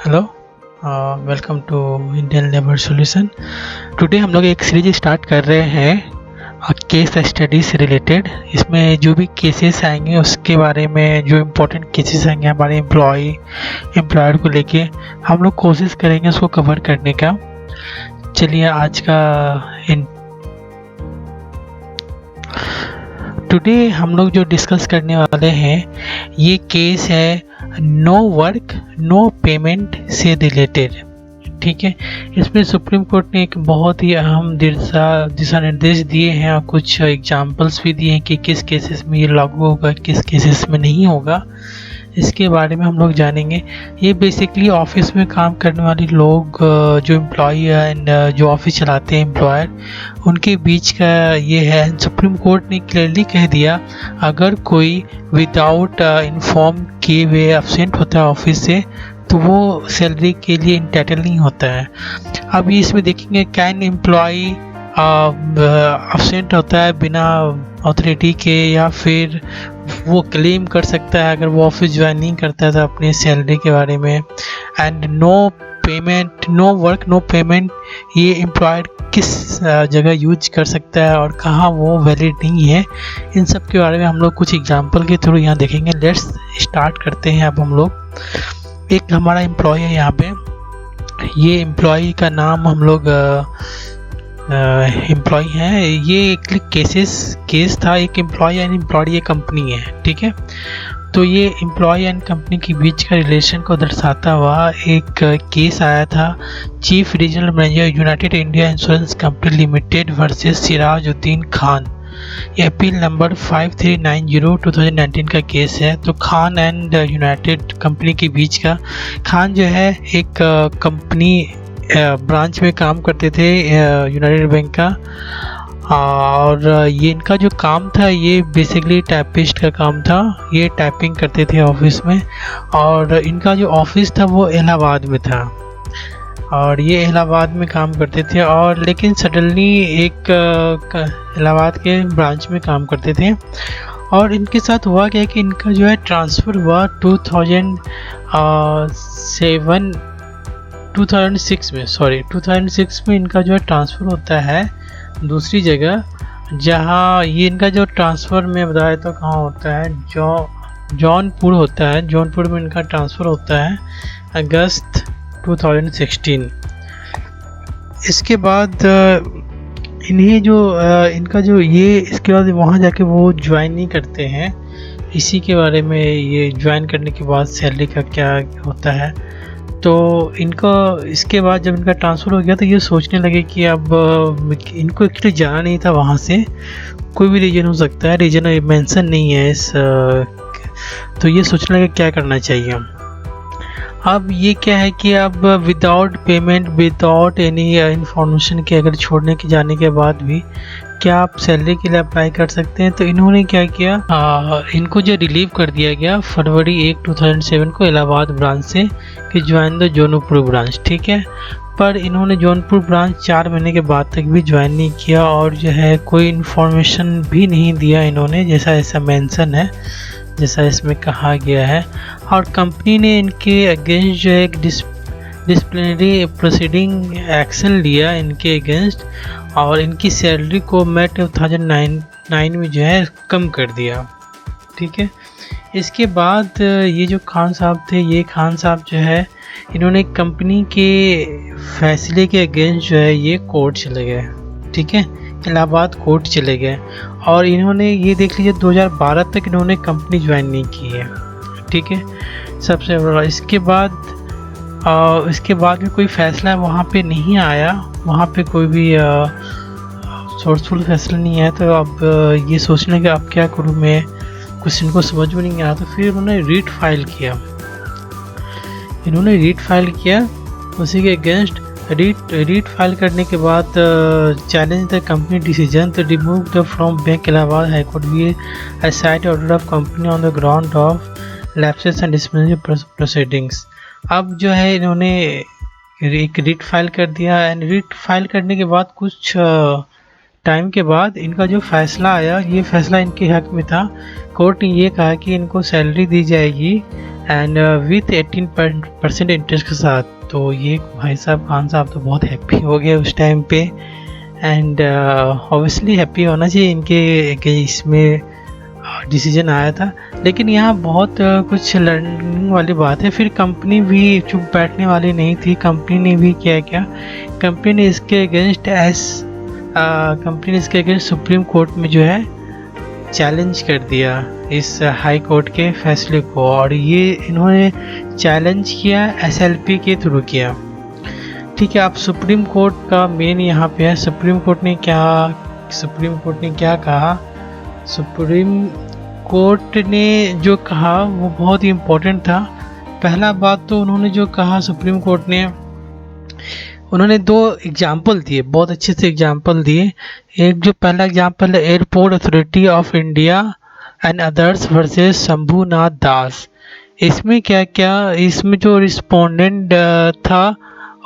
Hello, welcome to Indian labour solution. Today हम लोग एक सीरीज स्टार्ट कर रहे हैं केस स्टडी से रिलेटेड। इसमें जो भी केसेस आएंगे उसके बारे में, जो इम्पोर्टेंट केसेस आएंगे हमारे एम्प्लॉयर को लेके, हम लोग कोशिश करेंगे उसको कवर करने का। चलिए आज का टुडे हम लोग जो डिस्कस करने वाले हैं ये केस है नो वर्क नो पेमेंट से रिलेटेड। ठीक है, इसमें सुप्रीम कोर्ट ने एक बहुत ही अहम दिशा निर्देश दिए हैं और कुछ एग्जांपल्स भी दिए हैं कि किस केसेस में ये लागू होगा, किस केसेस में नहीं होगा। इसके बारे में हम लोग जानेंगे। ये बेसिकली ऑफिस में काम करने वाले लोग, जो एम्प्लॉई एंड जो ऑफिस चलाते हैं एम्प्लॉयर, उनके बीच का ये है। सुप्रीम कोर्ट ने क्लियरली कह दिया अगर कोई विदाउट इन्फॉर्म किए हुए एब्सेंट होता है ऑफिस से तो वो सैलरी के लिए इंटाइटल नहीं होता है। अब इसमें देखेंगे कैन एम्प्लॉई एब्सेंट होता है बिना अथॉरिटी के, या फिर वो क्लेम कर सकता है अगर वो ऑफिस ज्वाइन नहीं करता है तो अपनी सैलरी के बारे में। And no payment, no work no payment, ये एम्प्लॉयर किस जगह यूज कर सकता है और कहाँ वो वैलिड नहीं है, इन सब के बारे में हम लोग कुछ एग्जांपल के थ्रू यहाँ देखेंगे। लेट्स स्टार्ट करते हैं। अब हम लोग एक हमारा एम्प्लॉय है यहाँ पे, ये एम्प्लॉय का नाम हम लोग एम्प्लॉय है। ये एक केस था, एक एम्प्लॉय एंड एम्प्लॉय ये कंपनी है। ठीक है, तो ये एम्प्लॉय एंड कंपनी के बीच का रिलेशन को दर्शाता हुआ एक केस आया था, chief regional manager United India insurance company limited versus Sirajuddin Khan. ये अपील नंबर 5390/2019 का केस है। तो खान एंड यूनाइटेड कंपनी के बीच का, खान जो है एक कंपनी ब्रांच में काम करते थे यूनाइटेड बैंक का, और ये इनका जो काम था ये बेसिकली टाइपिस्ट का काम था। ये टाइपिंग करते थे ऑफिस में, और इनका जो ऑफिस था वो इलाहाबाद में था, और ये इलाहाबाद में काम करते थे। और लेकिन सडनली एक इलाहाबाद के ब्रांच में काम करते थे, और इनके साथ हुआ क्या कि इनका जो है ट्रांसफ़र हुआ 2006 में इनका जो है ट्रांसफ़र होता है दूसरी जगह। जहाँ ये इनका जो ट्रांसफ़र में बताया तो कहाँ होता है, जौनपुर होता है। जौनपुर में इनका ट्रांसफ़र होता है अगस्त 2016। इसके बाद इन्हें जो इनका जो ये इसके बाद वहाँ जाके वो ज्वाइन नहीं करते हैं। इसी के बारे में, ये ज्वाइन करने के बाद सैलरी का क्या होता है। तो इनका इसके बाद जब इनका ट्रांसफ़र हो गया तो ये सोचने लगे कि अब इनको एक्चुअली जाना नहीं था वहाँ से, कोई भी रीज़न हो सकता है, रीज़न मेंशन नहीं है इस तो ये सोचने लगे क्या करना चाहिए। अब ये क्या है कि अब without payment, without any information के अगर छोड़ने के जाने के बाद भी क्या आप सैलरी के लिए अप्लाई कर सकते हैं। तो इन्होंने क्या किया, इनको जो रिलीव कर दिया गया फरवरी 1, 2007 को इलाहाबाद ब्रांच से कि ज्वाइन द जौनपुर ब्रांच। ठीक है, पर इन्होंने जौनपुर ब्रांच 4 महीने के बाद तक भी ज्वाइन नहीं किया, और जो है कोई इन्फॉर्मेशन भी नहीं दिया इन्होंने, जैसा ऐसा मेंशन है, जैसा इसमें कहा गया है। और कंपनी ने इनके अगेंस्ट जो है एक डिसिप्लिनरी प्रोसीडिंग एक्शन लिया इनके अगेंस्ट, और इनकी सैलरी को मई 2009 में जो है कम कर दिया। ठीक है, इसके बाद ये जो खान साहब थे, ये खान साहब जो है इन्होंने कंपनी के फैसले के अगेंस्ट जो है ये कोर्ट चले गए। ठीक है, इलाहाबाद कोर्ट चले गए, और इन्होंने ये देख लीजिए 2012 तक इन्होंने कंपनी ज्वाइन नहीं की है। ठीक है, सबसे बड़ा इसके बाद में कोई फैसला वहाँ पे नहीं आया, वहाँ पे कोई भी सोर्सफुल फैसला नहीं आया। तो अब ये सोचने लगे अब क्या करूँ मैं, कुछ इनको समझ में नहीं आया। तो फिर उन्होंने रीट फाइल किया उसी के अगेंस्ट। रीट फाइल करने के बाद challenge the company decision to remove the from bank Allahabad high court we side order of company on the ground of lapses and disciplinary proceedings. अब जो है इन्होंने एक रीट फाइल कर दिया, एंड रीट फाइल करने के बाद कुछ टाइम के बाद इनका जो फैसला आया, ये फैसला इनके हक में था। कोर्ट ने ये कहा कि इनको सैलरी दी जाएगी एंड विथ 18% इंटरेस्ट के साथ। तो ये भाई साहब खान साहब तो बहुत हैप्पी हो गए उस टाइम पे, एंड ऑब्वियसली हैप्पी होना चाहिए इनके कि इसमें डिसीजन आया था। लेकिन यहाँ बहुत कुछ लर्निंग वाली बात है। फिर कंपनी भी चुप बैठने वाली नहीं थी। कंपनी ने भी क्या कंपनी ने इसके अगेंस्ट सुप्रीम कोर्ट में जो है चैलेंज कर दिया इस हाई कोर्ट के फैसले को, और ये इन्होंने चैलेंज किया SLP के थ्रू किया। ठीक है, अब सुप्रीम कोर्ट का मेन यहाँ पे है। सुप्रीम कोर्ट ने क्या कहा? सुप्रीम कोर्ट ने जो कहा वो बहुत ही इम्पोर्टेंट था। पहला बात तो उन्होंने जो कहा सुप्रीम कोर्ट ने, उन्होंने 2 एग्जाम्पल दिए, बहुत अच्छे से एग्जाम्पल दिए। एक जो पहला एग्जाम्पल है airport authority of India and others versus Shambhunath Das. इसमें इसमें जो रिस्पोंडेंट था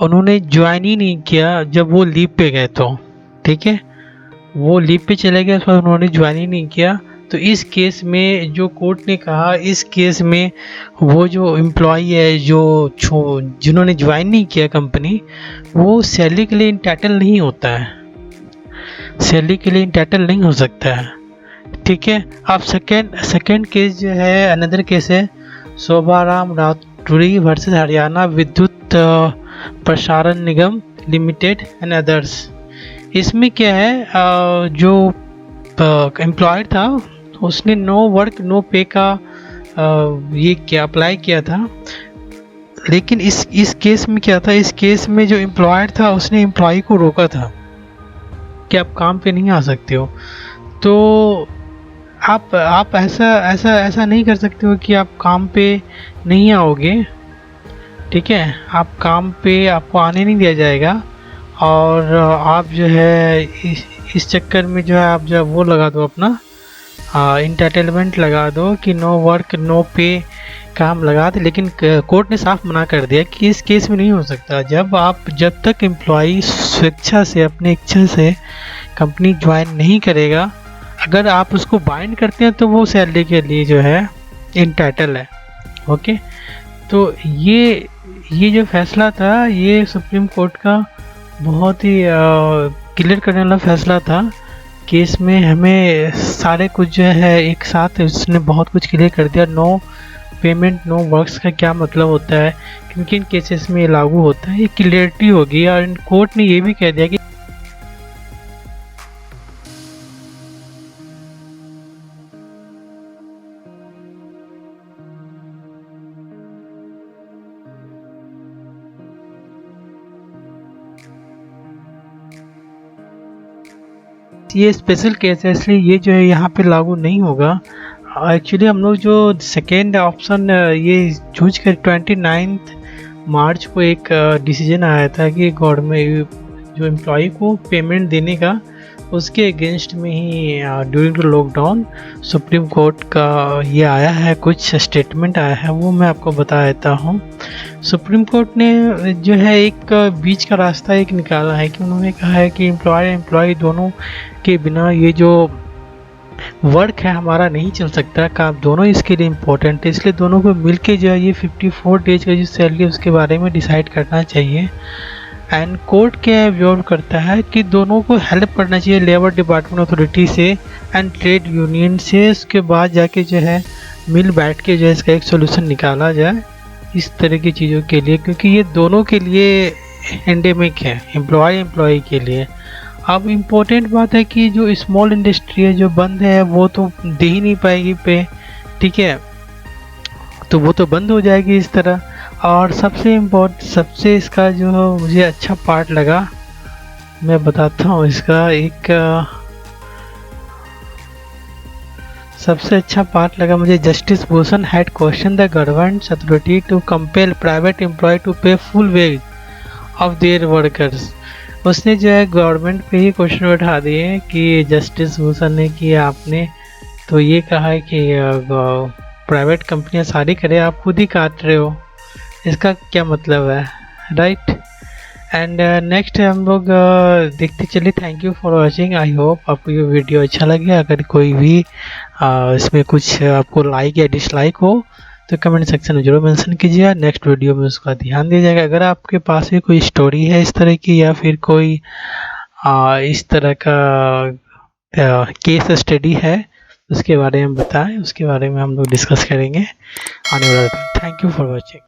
उन्होंने ज्वाइन ही नहीं किया जब वो लीव पे गए। तो ठीक है, वो लीव पे चले गए, उसमें उन्होंने ज्वाइन ही नहीं किया। तो इस केस में जो कोर्ट ने कहा, इस केस में वो जो एम्प्लॉई है जिन्होंने ज्वाइन नहीं किया कंपनी, वो सैलरी के लिए इंटाइटल नहीं होता है, सैलरी के लिए इंटाइटल नहीं हो सकता है। ठीक है, अब सेकेंड केस जो है, अनदर केस है शोभाराम राठौरी वर्सेस हरियाणा विद्युत प्रसारण निगम लिमिटेड एंड अदर्स। इसमें क्या है, जो एम्प्लॉयड था उसने नो वर्क नो पे का अप्लाई किया था। लेकिन इस केस में क्या था, इस केस में जो एम्प्लॉयड था उसने एम्प्लॉय को रोका था कि आप काम पे नहीं आ सकते हो। तो आप ऐसा नहीं कर सकते हो कि आप काम पे नहीं आओगे। ठीक है, आप काम पे आपको आने नहीं दिया जाएगा, और आप जो है इस चक्कर में जो है आप जो वो लगा दो अपना इंटाइटलमेंट लगा दो कि नो वर्क नो पे काम लगा दे। लेकिन कोर्ट ने साफ मना कर दिया कि इस केस में नहीं हो सकता। जब तक एम्प्लॉई स्वेच्छा से, अपने इच्छा से कंपनी ज्वाइन नहीं करेगा, अगर आप उसको बाइंड करते हैं तो वो सैलरी के लिए जो है इंटाइटल है। ओके, तो ये जो फैसला था, ये सुप्रीम कोर्ट का बहुत ही क्लियर करने वाला फैसला था। केस में हमें सारे कुछ जो है एक साथ उसने बहुत कुछ क्लियर कर दिया। नो पेमेंट नो वर्क्स का क्या मतलब होता है, किन किन केसेस में ये लागू होता है, ये क्लियरिटी होगी। और कोर्ट ने ये भी कह दिया कि ये स्पेशल केस है, इसलिए ये जो है यहाँ पे लागू नहीं होगा। एक्चुअली हम लोग जो सेकेंड ऑप्शन ये चूज कर 29 मार्च को एक डिसीजन आया था कि गवर्नमेंट जो एम्प्लॉय को पेमेंट देने का, उसके अगेंस्ट में ही during the lockdown supreme court का ये आया है, कुछ स्टेटमेंट आया है, वो मैं आपको बता देता हूँ। सुप्रीम कोर्ट ने जो है एक बीच का रास्ता एक निकाला है कि उन्होंने कहा है कि एम्प्लॉय दोनों के बिना ये जो वर्क है हमारा नहीं चल सकता, काम दोनों इसके लिए इम्पोर्टेंट है। इसलिए दोनों को मिलके जो है ये 54 डेज का जो सैलरी उसके बारे में डिसाइड करना चाहिए। एंड कोर्ट क्या ऑब्जर्व करता है कि दोनों को हेल्प करना चाहिए लेबर डिपार्टमेंट अथॉरिटी से एंड ट्रेड यूनियन से। उसके बाद जाके जो है मिल बैठ के जो है इसका एक सोल्यूशन निकाला जाए इस तरह की चीज़ों के लिए, क्योंकि ये दोनों के लिए एंडेमिक है, एम्प्लॉय के लिए। अब इम्पोर्टेंट बात है कि जो स्मॉल इंडस्ट्री है जो बंद है वो तो दे ही नहीं पाएगी पे, ठीक है, तो वो तो बंद हो जाएगी इस तरह। और सबसे इसका जो मुझे अच्छा पार्ट लगा मैं बताता हूँ। इसका एक सबसे अच्छा पार्ट लगा मुझे, justice Bhushan had question the government authority to compel private employ to pay full wage of their workers. उसने जो है गवर्नमेंट पे ही क्वेश्चन उठा दिए कि जस्टिस भूषण ने कि आपने तो ये कहा है कि प्राइवेट कंपनियां सारी करे, आप खुद ही काट रहे हो, इसका क्या मतलब है, राइट। एंड नेक्स्ट हम लोग देखते चले। Thank you for watching. I hope आपको ये वीडियो अच्छा लगे। अगर कोई भी इसमें कुछ आपको लाइक या डिसलाइक हो तो कमेंट सेक्शन में जरूर मेंशन कीजिएगा। नेक्स्ट वीडियो में उसका ध्यान दिया जाएगा। अगर आपके पास भी कोई स्टोरी है इस तरह की या फिर कोई इस तरह का केस स्टडी है उसके बारे में बताएं, उसके बारे में हम लोग डिस्कस करेंगे आने वाला। Thank you for watching.